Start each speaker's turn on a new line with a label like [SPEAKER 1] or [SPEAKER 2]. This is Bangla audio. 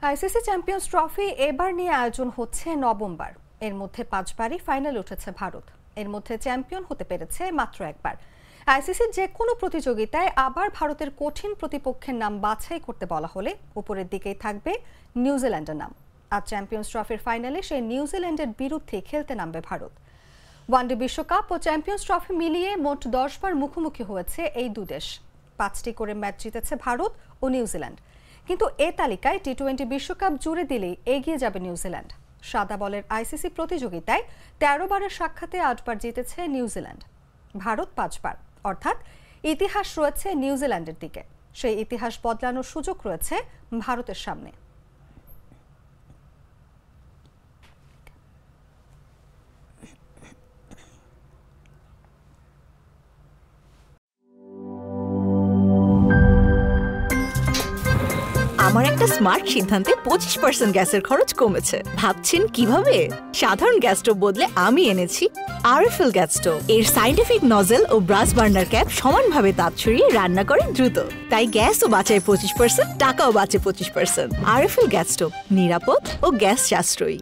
[SPEAKER 1] আইসিসি চ্যাম্পিয়ন্স ট্রফি এবার নিয়ে আয়োজন হচ্ছে নবমবার। এর মধ্যে 5 বারই ফাইনালে উঠেছে ভারত। এর মধ্যে চ্যাম্পিয়ন হতে পেরেছে মাত্র একবার। আইসিসির যে কোনো প্রতিযোগিতায় আবার ভারতের কঠিন প্রতিপক্ষের নাম বাছাই করতে বলা হলে উপরের দিকেই থাকবে নিউজিল্যান্ডের নাম। আর চ্যাম্পিয়ন্স ট্রফির ফাইনালে সেই নিউজিল্যান্ডের বিরুদ্ধে খেলতে নামবে ভারত। ওয়ানডে বিশ্বকাপ ও চ্যাম্পিয়ন্স ট্রফি মিলিয়ে মোট 10 বার মুখোমুখি হয়েছে এই দুদেশ। 5টি করে ম্যাচ জিতেছে ভারত ও নিউজিল্যান্ড। কিন্তু এ তালিকায় টি-20 বিশ্বকাপ জুড়ে দিলেই এগিয়ে যাবে নিউজিল্যান্ড। সাদা বলের আইসিসি প্রতিযোগিতায় 13 বারের সাক্ষাতে 8 বার জিতেছে নিউজিল্যান্ড, ভারত 5 বার। অর্থাৎ ইতিহাস রয়েছে নিউজিল্যান্ডের দিকে। সেই ইতিহাস বদলানোর সুযোগ রয়েছে ভারতের সামনে।
[SPEAKER 2] আমার একটা স্মার্ট সিদ্ধান্তে 25% গ্যাসের খরচ কমেছে। ভাবছেন কিভাবে? সাধারণ গ্যাস স্টোভ বদলে আমি এনেছি আরএফএল গ্যাস স্টোভ। এর সাইন্টিফিক নজল ও ব্রাস বার্নার ক্যাপ সমানভাবে তাপ ছড়িয়ে রান্না করে দ্রুত। তাই গ্যাসও বাঁচায় 25%, টাকাও বাঁচে 25%। আরএফএল গ্যাস স্টোভ নিরাপদ ও গ্যাস সাশ্রয়ী।